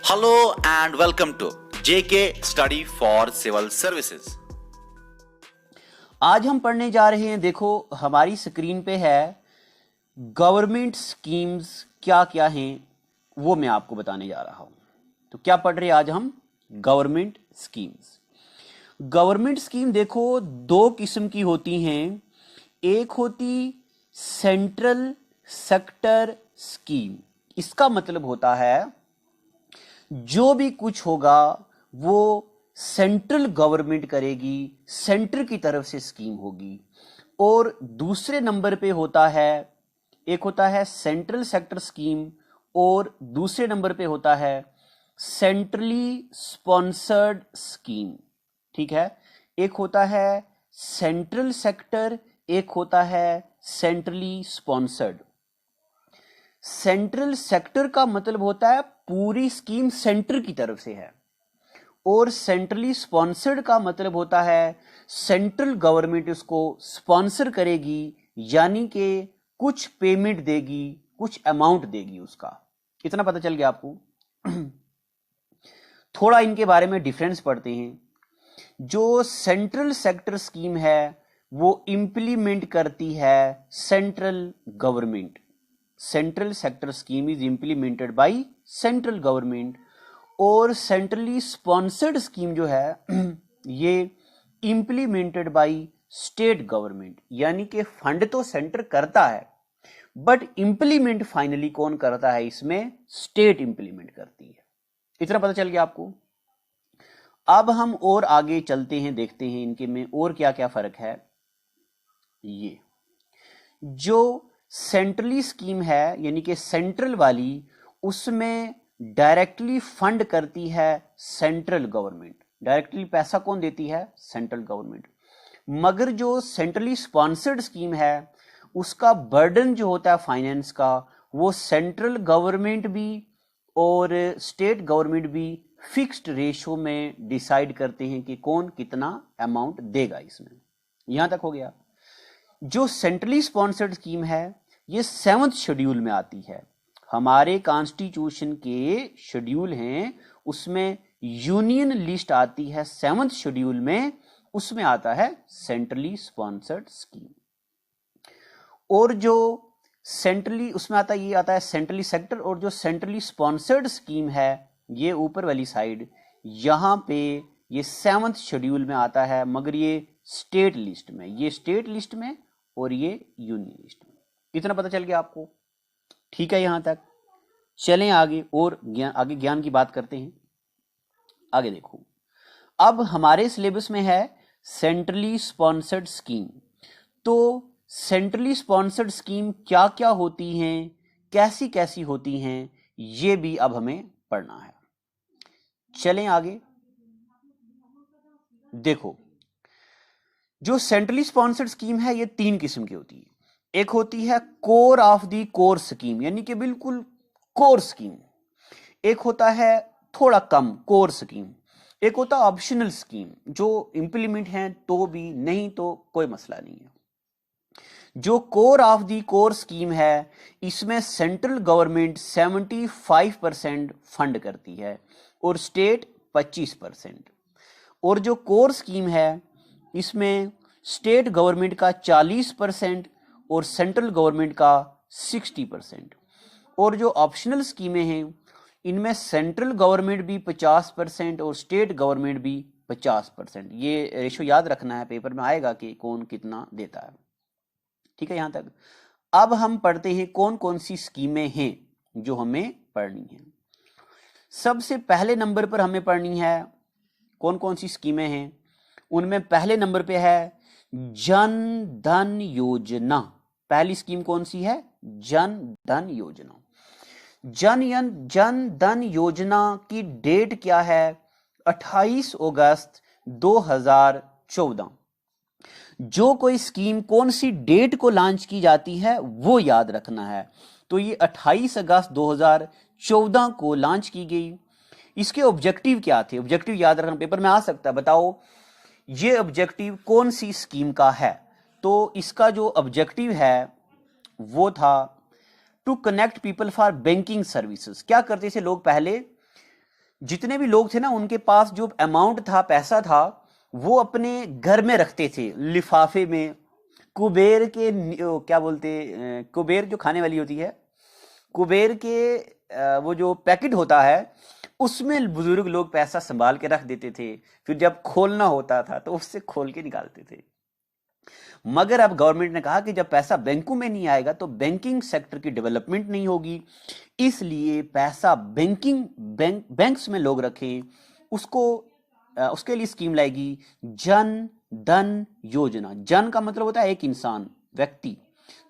Hello and welcome to JK Study for Civil Services। आज हम पढ़ने जा रहे हैं, देखो हमारी स्क्रीन पे है गवर्नमेंट स्कीम्स क्या क्या हैं, वो मैं आपको बताने जा रहा हूं। तो क्या पढ़ रहे हैं आज हम? Government schemes. गवर्नमेंट स्कीम देखो दो किस्म की होती हैं। एक होती सेंट्रल सेक्टर स्कीम। इसका मतलब होता है जो भी कुछ होगा वो सेंट्रल गवर्नमेंट करेगी, सेंटर की तरफ से स्कीम होगी। और दूसरे नंबर पे होता है, एक होता है सेंट्रल सेक्टर स्कीम और दूसरे नंबर पे होता है सेंट्रली स्पॉन्सर्ड स्कीम। ठीक है, एक होता है सेंट्रल सेक्टर, एक होता है सेंट्रली स्पॉन्सर्ड। सेंट्रल सेक्टर का मतलब होता है पूरी स्कीम सेंटर की तरफ से है, और सेंट्रली स्पॉन्सर्ड का मतलब होता है सेंट्रल गवर्नमेंट उसको स्पॉन्सर करेगी, यानी कि कुछ पेमेंट देगी, कुछ अमाउंट देगी उसका। इतना पता चल गया आपको? थोड़ा इनके बारे में डिफरेंस पढ़ते हैं। जो सेंट्रल सेक्टर स्कीम है वो इंप्लीमेंट करती है central government. Central sector scheme is implemented by central government. और सेंट्रली स्पॉन्सर्ड स्कीम जो है ये इंप्लीमेंटेड बाय स्टेट गवर्नमेंट, यानी कि फंड तो सेंटर करता है बट इंप्लीमेंट फाइनली कौन करता है? इसमें स्टेट इंप्लीमेंट करती है। इतना पता चल गया आपको? अब हम और आगे चलते हैं, देखते हैं इनके में और क्या क्या फर्क है। ये जो सेंट्रली स्कीम है यानी कि सेंट्रल वाली, उसमें डायरेक्टली फंड करती है सेंट्रल गवर्नमेंट। डायरेक्टली पैसा कौन देती है? Central government. मगर जो सेंट्रली स्पॉन्सर्ड स्कीम है उसका बर्डन जो होता है फाइनेंस का, वो सेंट्रल गवर्नमेंट भी और स्टेट गवर्नमेंट भी फिक्स्ड रेशो में डिसाइड करते हैं कि कौन कितना अमाउंट देगा। इसमें यहां तक हो गया। जो सेंट्रली स्पॉन्सर्ड स्कीम है ये 7th शेड्यूल में आती है। हमारे कॉन्स्टिट्यूशन के शेड्यूल हैं, उसमें यूनियन लिस्ट आती है 7th शेड्यूल में, उसमें आता है सेंट्रली स्पॉन्सर्ड स्कीम। और जो सेंट्रली उसमें आता है, ये आता है सेंट्रली सेक्टर। और जो सेंट्रली स्पॉन्सर्ड स्कीम है ये ऊपर वाली साइड, यहां पे ये 7th शेड्यूल में आता है, मगर ये स्टेट लिस्ट में, ये स्टेट लिस्ट में और ये यूनियन लिस्ट में। इतना पता चल गया आपको? ठीक है, यहां तक। चलें आगे और आगे ज्ञान की बात करते हैं। आगे देखो, अब हमारे सिलेबस में है सेंट्रली स्पॉन्सर्ड स्कीम। तो सेंट्रली स्पॉन्सर्ड स्कीम क्या क्या होती हैं, कैसी कैसी होती हैं, ये भी अब हमें पढ़ना है। चलें आगे। देखो, जो सेंट्रली स्पॉन्सर्ड स्कीम है ये 3 किस्म की होती है। एक होती है core of the core scheme, यानी कि बिल्कुल कोर स्कीम। एक होता है थोड़ा कम कोर स्कीम। एक होता है ऑप्शनल स्कीम, जो इंप्लीमेंट है तो भी, नहीं तो कोई मसला नहीं है। जो core of the core scheme है इसमें सेंट्रल गवर्नमेंट 75% फंड करती है और स्टेट 25%। और जो कोर स्कीम है इसमें स्टेट गवर्नमेंट का 40% और सेंट्रल गवर्नमेंट का 60%। और जो ऑप्शनल स्कीमें हैं इनमें सेंट्रल गवर्नमेंट भी 50% और स्टेट गवर्नमेंट भी 50%। ये रेशो याद रखना है, पेपर में आएगा कि कौन कितना देता है। ठीक है, यहां तक। अब हम पढ़ते हैं कौन कौन सी स्कीमें हैं जो हमें पढ़नी है। सबसे पहले नंबर पर हमें पढ़नी है कौन कौन सी स्कीमें हैं। उनमें पहले नंबर पे है जन धन योजना। पहली स्कीम कौन सी है? जन धन योजना। जन धन योजना की डेट क्या है? 28 अगस्त 2014। जो कोई स्कीम कौन सी डेट को लॉन्च की जाती है वो याद रखना है। तो ये 28 अगस्त 2014 को लॉन्च की गई। इसके ऑब्जेक्टिव क्या थे? ऑब्जेक्टिव याद रखना, पेपर में आ सकता है। बताओ ये ऑब्जेक्टिव कौन सी स्कीम का है? तो इसका जो ऑब्जेक्टिव है वो था to connect people for banking services. क्या करते थे लोग पहले? जितने भी लोग थे ना, उनके पास जो अमाउंट था, पैसा था, वो अपने घर में रखते थे लिफाफे में। कुबेर के क्या बोलते, कुबेर जो खाने वाली होती है, कुबेर के वो जो पैकेट होता है, उसमें बुजुर्ग लोग पैसा संभाल के रख देते थे। फिर जब खोलना होता था तो उससे खोल के निकालते थे। मगर अब गवर्नमेंट ने कहा कि जब पैसा बैंकों में नहीं आएगा तो बैंकिंग सेक्टर की डेवलपमेंट नहीं होगी, इसलिए पैसा बैंक्स में लोग रखें। उसके लिए स्कीम लाएगी जन धन योजना। जन का मतलब होता है एक इंसान, व्यक्ति।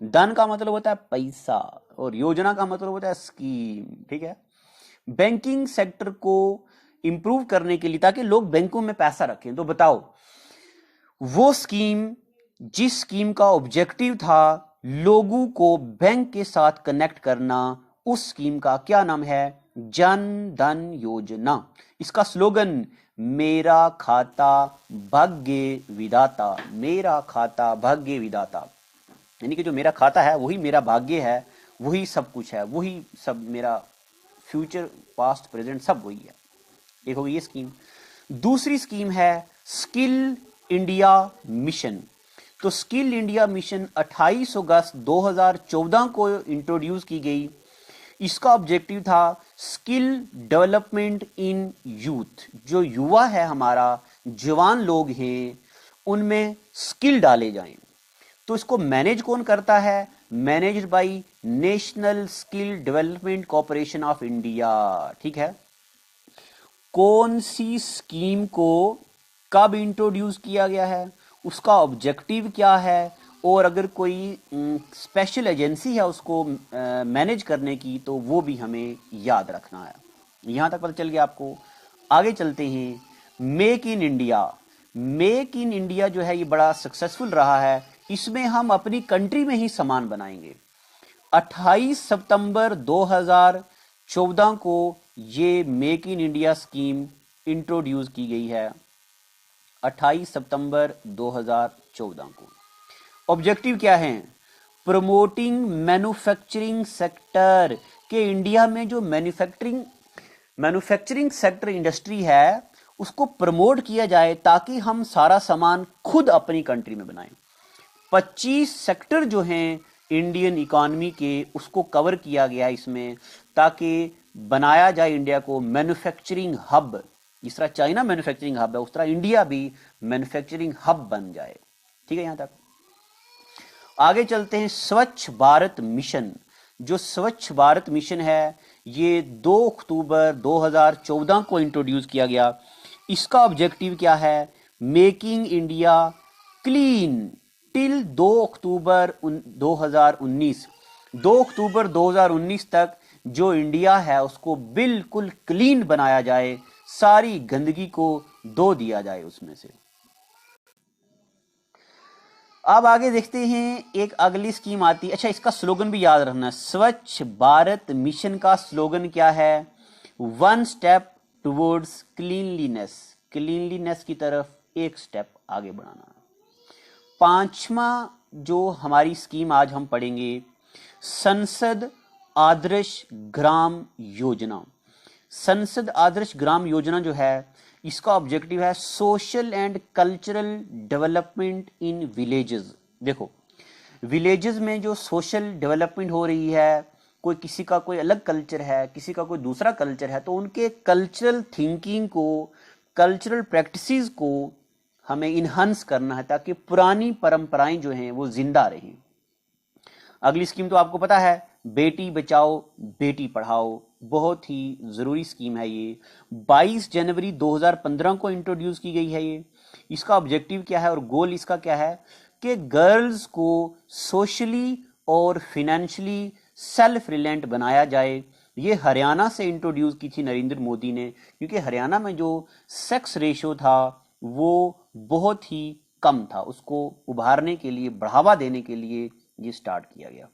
धन का मतलब होता है पैसा, और योजना का मतलब होता है स्कीम। ठीक है, बैंकिंग सेक्टर को इंप्रूव करने के लिए, ताकि लोग बैंकों में पैसा रखें। तो बताओ, वो स्कीम, जिस स्कीम का ऑब्जेक्टिव था लोगों को बैंक के साथ कनेक्ट करना, उस स्कीम का क्या नाम है? जन धन योजना। इसका स्लोगन मेरा खाता भाग्य विधाता। मेरा खाता भाग्य विधाता, यानी कि जो मेरा खाता है वही मेरा भाग्य है, वही सब कुछ है, वही सब मेरा फ्यूचर, पास्ट, प्रेजेंट सब वही है। एक होगी ये स्कीम। दूसरी स्कीम है स्किल इंडिया मिशन। तो स्किल इंडिया मिशन 28 अगस्त 2014 को इंट्रोड्यूस की गई। इसका ऑब्जेक्टिव था स्किल डेवलपमेंट इन यूथ। जो युवा है हमारा, जवान लोग हैं, उनमें स्किल डाले जाएं। तो इसको मैनेज कौन करता है? Managed by national skill development corporation of India. ठीक है, कौन सी स्कीम को कब इंट्रोड्यूस किया गया है, उसका ऑब्जेक्टिव क्या है, और अगर कोई स्पेशल एजेंसी है उसको मैनेज करने की, तो वो भी हमें याद रखना है। यहां तक पता चल गया आपको। आगे चलते हैं, make in India. Make in India जो है ये बड़ा सक्सेसफुल रहा है। इसमें हम अपनी कंट्री में ही सामान बनाएंगे। 28 सितंबर 2014 को ये make in India scheme introduce की गई है। 28 सितंबर 2014 को। ऑब्जेक्टिव क्या है? प्रमोटिंग मैन्युफैक्चरिंग सेक्टर, के इंडिया में जो मैन्युफैक्चरिंग सेक्टर इंडस्ट्री है उसको प्रमोट किया जाए, ताकि हम सारा सामान खुद अपनी कंट्री में बनाएं। 25 सेक्टर जो हैं इंडियन इकोनॉमी के, उसको कवर किया गया इसमें, ताकि बनाया जाए इंडिया को मैन्युफैक्चरिंग हब। जिस तरह चाइना मैन्युफैक्चरिंग हब है, उस तरह इंडिया भी मैन्युफैक्चरिंग हब बन जाए। ठीक है, यहां तक। आगे चलते हैं, स्वच्छ भारत मिशन। जो स्वच्छ भारत मिशन है ये 2 अक्टूबर 2014 को इंट्रोड्यूस किया गया। इसका ऑब्जेक्टिव क्या है? मेकिंग इंडिया क्लीन टिल 2 अक्टूबर 2019। 2 अक्टूबर 2019 तक जो इंडिया है उसको बिल्कुल क्लीन बनाया जाए, सारी गंदगी को धो दिया जाए उसमें से। अब आगे देखते हैं, एक अगली स्कीम आती। अच्छा, इसका स्लोगन भी याद रखना। स्वच्छ भारत मिशन का स्लोगन क्या है? 1 स्टेप टुवर्ड्स क्लीनलीनेस। क्लीनलीनेस की तरफ एक स्टेप आगे बढ़ाना। पांचवा जो हमारी स्कीम आज हम पढ़ेंगे, संसद आदर्श ग्राम योजना। संसद आदर्श ग्राम योजना जो है, इसका ऑब्जेक्टिव है social and cultural development in villages. देखो, विलेजेस में जो सोशल डेवलपमेंट हो रही है, कोई किसी का कोई अलग कल्चर है, किसी का कोई दूसरा कल्चर है, तो उनके कल्चरल थिंकिंग को, कल्चरल प्रैक्टिसेस को हमें इनहांस करना है, ताकि पुरानी परंपराएं जो हैं वो जिंदा रहें। अगली स्कीम तो आपको पता है, बेटी बचाओ बेटी पढ़ाओ। बहुत ही जरूरी स्कीम है ये। 22 जनवरी 2015 को इंट्रोड्यूस की गई है ये। इसका ऑब्जेक्टिव क्या है और गोल इसका क्या है? कि गर्ल्स को सोशली और फिनेंशियली सेल्फ रिलायंट बनाया जाए। ये हरियाणा से इंट्रोड्यूस की थी नरेंद्र मोदी ने, क्योंकि हरियाणा में जो सेक्स रेशो था वो बहुत ही कम था। उसको उभारने के लिए, बढ़ावा देने के लिए ये स्टार्ट किया गया।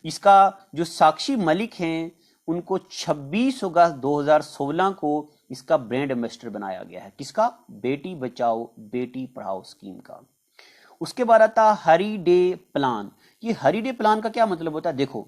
इसका जो साक्षी मलिक हैं, उनको 26 अगस्त 2016 को इसका ब्रांड एम्बेसडर बनाया गया है। किसका? बेटी बचाओ बेटी पढ़ाओ स्कीम का। उसके बाद आता हरी डे प्लान। ये हरी डे प्लान का क्या मतलब होता है? देखो,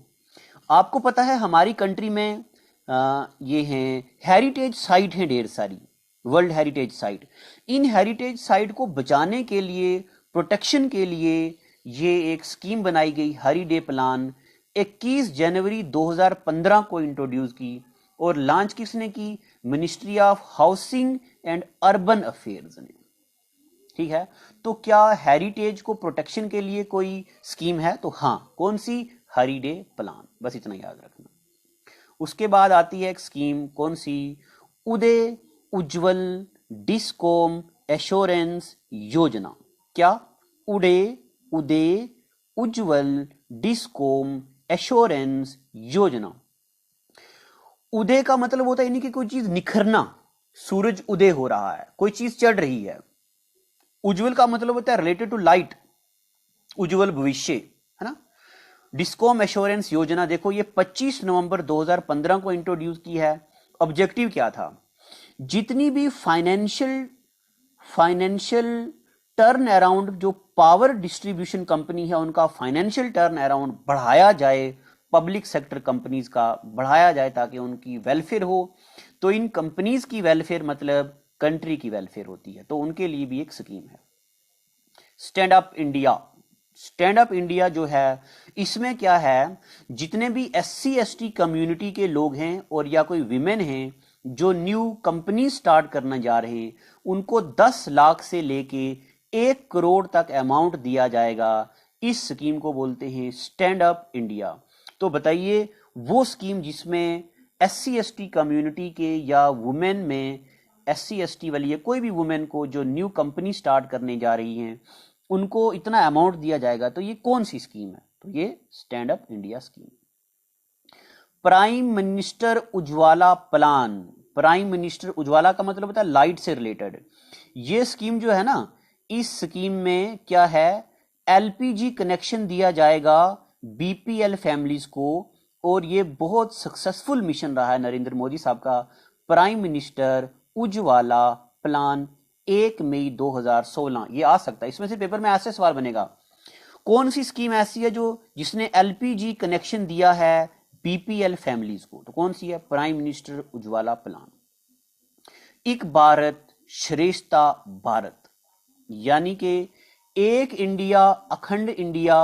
आपको पता है हमारी कंट्री में ये हैं हेरिटेज साइट हैं ढेर सारी, वर्ल्ड हेरिटेज साइट। इन हेरिटेज साइट को बचाने के लिए, प्रोटेक्शन के लिए ये एक स्कीम बनाई गई, हरी डे प्लान, 21 जनवरी 2015 को इंट्रोड्यूस की और लॉन्च किसने की? Ministry of housing and urban affairs ने। ठीक है, तो क्या हेरिटेज को प्रोटेक्शन के लिए कोई स्कीम है? तो हाँ, कौन सी? हरी डे प्लान, बस इतना याद रखना। उसके बाद आती है एक स्कीम, कौन सी? उदय उज्जवल डिस्कॉम एश्योरेंस योजना। क्या? उदय उज्जवल डिस्कॉम एश्योरेंस योजना। उदय का मतलब होता है यानी कि कोई चीज निखरना, सूरज उदय हो रहा है, कोई चीज चढ़ रही है। उज्जवल का मतलब होता है रिलेटेड टू लाइट, उज्जवल भविष्य, है ना। डिस्कॉम एश्योरेंस योजना देखो, ये 25 नवंबर 2015 को इंट्रोड्यूस की है। ऑब्जेक्टिव क्या था? जितनी भी फाइनेंशियल टर्न अराउंड, जो पावर डिस्ट्रीब्यूशन कंपनी है, उनका फाइनेंशियल टर्न अराउंड बढ़ाया जाए, पब्लिक सेक्टर कंपनीज का बढ़ाया जाए ताकि उनकी वेलफेयर हो। तो इन कंपनीज की वेलफेयर मतलब कंट्री की वेलफेयर होती है, तो उनके लिए भी एक स्कीम है। Stand up India, stand up India जो है, इसमें क्या है? जितने भी SC/ST कम्युनिटी के लोग हैं और या कोई विमेन हैं जो न्यू कंपनी स्टार्ट करना जा रहे हैं, उनको 10 लाख से लेके 1 करोड़ तक अमाउंट दिया जाएगा। इस स्कीम को बोलते हैं स्टैंड अप इंडिया। तो बताइए, वो स्कीम जिसमें SC/ST कम्युनिटी के या वुमेन में SC/ST वाली है, कोई भी वुमेन को जो न्यू कंपनी स्टार्ट करने जा रही हैं, उनको इतना अमाउंट दिया जाएगा, तो ये कौन सी स्कीम है? तो ये stand up India scheme. Prime minister Ujjwala plan, prime minister Ujjwala का मतलब होता है लाइट से रिलेटेड। ये स्कीम जो है ना, इस स्कीम में क्या है? LPG कनेक्शन दिया जाएगा BPL फैमिलीज को, और ये बहुत सक्सेसफुल मिशन रहा है नरेंद्र मोदी साहब का। प्राइम मिनिस्टर उज्ज्वला प्लान 1 मई 2016, ये आ सकता है, इसमें से पेपर में ऐसे सवाल बनेगा, कौन सी स्कीम ऐसी है जो जिसने LPG कनेक्शन दिया है BPL फैमिलीज को? तो कौन सी है? Prime minister Ujjwala plan. एक भारत श्रेष्ठता भारत, यानी कि एक इंडिया, अखंड इंडिया,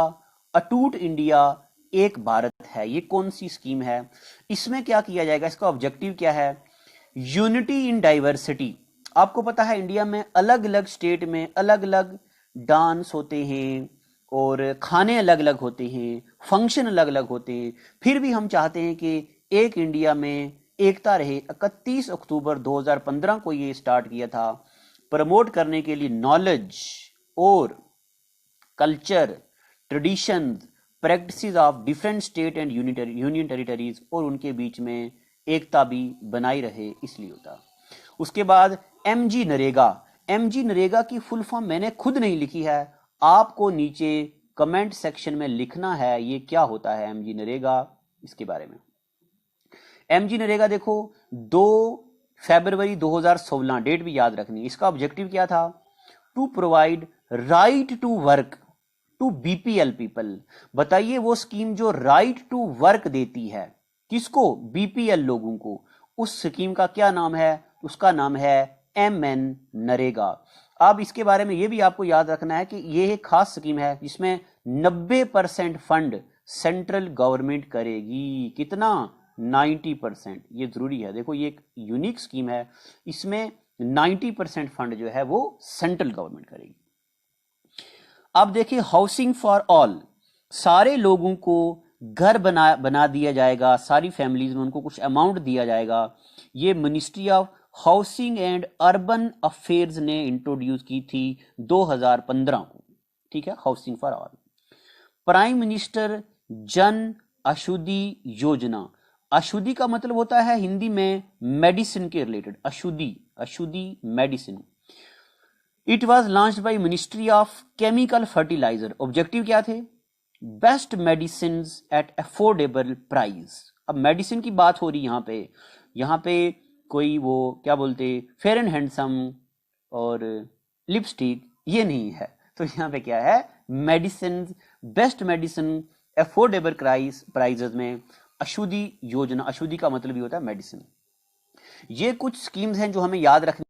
अटूट इंडिया, एक भारत है, ये कौन सी स्कीम है? इसमें क्या किया जाएगा? इसका ऑब्जेक्टिव क्या है? Unity in diversity. आपको पता है इंडिया में अलग अलग स्टेट में अलग अलग डांस होते हैं और खाने अलग अलग होते हैं, फंक्शन अलग अलग होते हैं, फिर भी हम चाहते हैं कि एक इंडिया में एकता रहे। 31 अक्टूबर 2015 को ये स्टार्ट किया था, प्रमोट करने के लिए नॉलेज और culture, tradition, practices of different state and union territories, और उनके बीच में एकता भी बनाई रहे, इसलिए होता। उसके बाद MG नरेगा। MG नरेगा की फुल फॉर्म मैंने खुद नहीं लिखी है, आपको नीचे कमेंट सेक्शन में लिखना है ये क्या होता है MG नरेगा, इसके बारे में। MG नरेगा देखो 2 फरवरी 2016, डेट भी याद रखनी। इसका ऑब्जेक्टिव क्या था? To provide right to work to BPL people. बताइए, वो स्कीम जो राइट टू वर्क देती है, किसको? BPL लोगों को। उस स्कीम का क्या नाम है? उसका नाम है MN नरेगा। अब इसके बारे में यह भी आपको याद रखना है कि यह एक खास स्कीम है जिसमें 90% फंड सेंट्रल गवर्नमेंट करेगी। कितना? 90%। ये जरूरी है, देखो ये एक यूनिक स्कीम है, इसमें 90% फंड जो है वो सेंट्रल गवर्नमेंट करेगी। अब देखिए, हाउसिंग फॉर ऑल, सारे लोगों को घर बना दिया जाएगा, सारी फैमिलीज में उनको कुछ अमाउंट दिया जाएगा। ये ministry of housing and urban affairs ने इंट्रोड्यूस की थी 2015 को। ठीक है, housing for all. Prime minister Jan Aushadhi Yojana. औषधि का मतलब होता है हिंदी में मेडिसिन के रिलेटेड, औषधि medicine. It was launched by ministry of chemical fertilizer. Objective क्या थे? Best medicine at affordable price. अब मेडिसिन की बात हो रही यहाँ पे कोई वो क्या बोलते फेयर एंड हैंडसम और लिपस्टिक, ये नहीं है। तो यहाँ पे क्या है? Medicine, best medicine affordable prices में अशुद्धि योजना, अशुद्धि का मतलब ये होता है मेडिसिन। ये कुछ स्कीम्स हैं जो हमें याद रखनी